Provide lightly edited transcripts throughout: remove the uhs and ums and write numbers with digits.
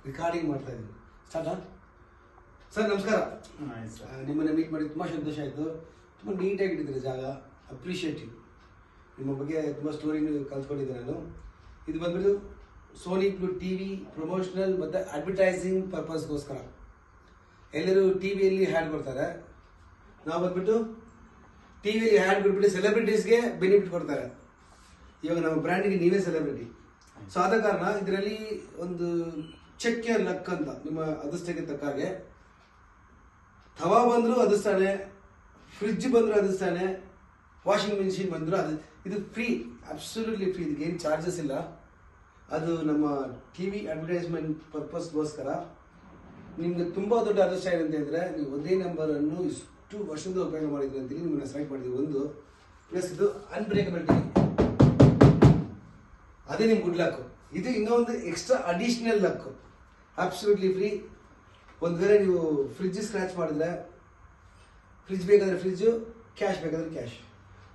Recording ಮಾಡ್ತಾ ಇದ್ದೀನಿ. ಸ್ಟಾರ್ಟಾ sir? ನಮಸ್ಕಾರ. ನಿಮ್ಮನ್ನ ಮೀಟ್ ಮಾಡಿ ತುಂಬ ಸಂತೋಷ ಆಯಿತು. ತುಂಬ ನೀಟಾಗಿ ಇಟ್ಟಿದ್ದೀರಿ ಜಾಗ. ಅಪ್ರಿಷಿಯೇಟಿವ್. ನಿಮ್ಮ ಬಗ್ಗೆ ತುಂಬ ಸ್ಟೋರಿನೂ ಕಲ್ತ್ಕೊಂಡಿದ್ದೆ ನಾನು. ಇದು ಬಂದ್ಬಿಟ್ಟು ಸೋನಿ ಬ್ಲೂ ಟಿವಿ ಪ್ರಮೋಷನಲ್ ಮತ್ತು ಅಡ್ವರ್ಟೈಸಿಂಗ್ ಪರ್ಪಸ್ಗೋಸ್ಕರ. ಎಲ್ಲರೂ ಟಿವಿಯಲ್ಲಿ ಹ್ಯಾಡ್ ಕೊಡ್ತಾರೆ, ನಾವು ಬಂದ್ಬಿಟ್ಟು ಟಿವಿಯಲ್ಲಿ ಹ್ಯಾಡ್ ಕೊಟ್ಬಿಟ್ಟು ಸೆಲೆಬ್ರಿಟೀಸ್ಗೆ ಬೆನಿಫಿಟ್ ಕೊಡ್ತಾರೆ. ಇವಾಗ ನಮ್ಮ ಬ್ರ್ಯಾಂಡಿಗೆ ನೀವೇ ಸೆಲೆಬ್ರಿಟಿ. ಸೊ ಆದ ಕಾರಣ ಇದರಲ್ಲಿ ಒಂದು ಚೆಕ್ ಯರ್ ಲಕ್ ಅಂತ, ನಿಮ್ಮ ಅದೃಷ್ಟಕ್ಕೆ ತಕ್ಕ ಹಾಗೆ ತವಾ ಬಂದರೂ ಅದಿಸ್ತಾನೆ, ಫ್ರಿಡ್ಜ್ ಬಂದರೂ ಅದಿಸ್ತಾನೆ, ವಾಷಿಂಗ್ ಮಿಷಿನ್ ಬಂದರೂ ಅದು. ಇದು ಫ್ರೀ, ಅಬ್ಸಲ್ಯೂಟ್ಲಿ ಫ್ರೀ. ಇದಕ್ಕೆ ಏನು ಚಾರ್ಜಸ್ ಇಲ್ಲ. ಅದು ನಮ್ಮ ಟಿವಿ ಅಡ್ವರ್ಟೈಸ್ಮೆಂಟ್ ಪರ್ಪಸ್ಗೋಸ್ಕರ. ನಿಮ್ಗೆ ತುಂಬ ದೊಡ್ಡ ಅದೃಷ್ಟ ಏನಂತ ಹೇಳಿದ್ರೆ, ನೀವು ಒಂದೇ ನಂಬರನ್ನು ಇಷ್ಟು ವರ್ಷದ ಉಪಯೋಗ ಮಾಡಿದ್ರಿ ಅಂತೇಳಿ ನಿಮ್ಮನ್ನ ಸೆಲೆಕ್ಟ್ ಮಾಡಿದ್ವಿ. ಒಂದು ಪ್ಲಸ್ ಇದು ಅನ್ಬ್ರೇಕಬಲ್ ಟಿವಿ, ಅದೇ ನಿಮ್ಗೆ ಗುಡ್ ಲಕ್. ಇದು ಇನ್ನೊಂದು extra additional luck, absolutely free. ಒಂದು ವೇಳೆ ನೀವು ಫ್ರಿಡ್ಜ್ ಸ್ಕ್ರ್ಯಾಚ್ ಮಾಡಿದ್ರೆ, ಫ್ರಿಡ್ಜ್ ಬೇಕಾದರೆ ಫ್ರಿಡ್ಜು, ಕ್ಯಾಶ್ ಬೇಕಾದರೆ ಕ್ಯಾಶ್.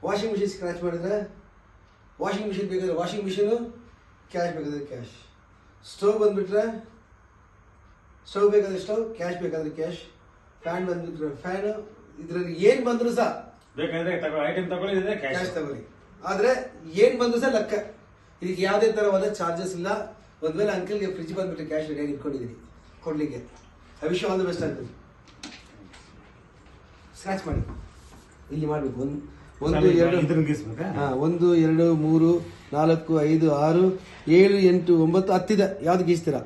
ವಾಷಿಂಗ್ ಮಿಷಿನ್ ಸ್ಕ್ರ್ಯಾಚ್ ಮಾಡಿದ್ರೆ ವಾಷಿಂಗ್ ಮಿಷಿನ್ ಬೇಕಾದರೆ ವಾಷಿಂಗ್ ಮಿಷಿನು, ಕ್ಯಾಶ್ ಬೇಕಾದರೆ ಕ್ಯಾಶ್. ಸ್ಟವ್ ಬಂದುಬಿಟ್ರೆ ಸ್ಟವ್ ಬೇಕಾದರೆ ಸ್ಟವ್, ಕ್ಯಾಶ್ ಬೇಕಾದರೆ ಕ್ಯಾಶ್. ಫ್ಯಾನ್ ಬಂದುಬಿಟ್ರೆ ಫ್ಯಾನು. ಇದರಲ್ಲಿ ಏನು ಬಂದರೂ ಸಹ ಬೇಕಾದ್ರೆ ಐಟಮ್ ತಗೊಳ್ಳಿ, ಕ್ಯಾಶ್ ತಗೊಳ್ಳಿ. ಆದರೆ ಏನು ಬಂದರೂ ಸಹ ಲೆಕ್ಕ. ಇದಕ್ಕೆ ಯಾವುದೇ ಥರವಾದ ಚಾರ್ಜಸ್ ಇಲ್ಲ. ಒಂದು ವೇಳೆ ಅಂಕಲ್ಗೆ ಫ್ರಿಡ್ಜ್ ಬಂದುಬಿಟ್ಟು ಕ್ಯಾಶ್ ರೆಡಿಯಾಗಿ ಇಟ್ಕೊಂಡಿದ್ದೀನಿ ಕೊಡಲಿಕ್ಕೆ. I wish all the best uncle. Scratch ಮಾಡಿ ಇಲ್ಲಿ ಮಾಡಬೇಕು. ಒಂದು 2 1 2 3 4 5 6 7 8 9 10 ಇದೆ. ಯಾವ್ದು ಗೀಸ್ತೀರಾ?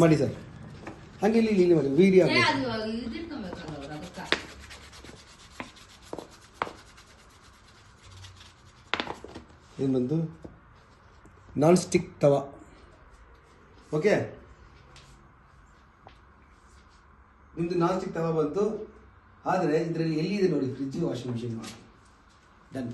ಮಾಡಿ ಸರ್. ಹಂಗೆ ಇಲ್ಲಿ ಮಾಡಿ ವಿಡಿಯೋ. ಏನು ಬಂತು? ನಾನ್ ಸ್ಟಿಕ್ ತವಾ. ಓಕೆ, ನಿಮ್ದು ನಾನ್ ಸ್ಟಿಕ್ ತವಾ ಬಂತು. ಆದರೆ ಇದರಲ್ಲಿ ಎಲ್ಲಿದೆ ನೋಡಿ, ಫ್ರಿಡ್ಜ್ ವಾಷಿಂಗ್ ಮಿಷಿನ್ ಮಾಡಿ. ಡನ್.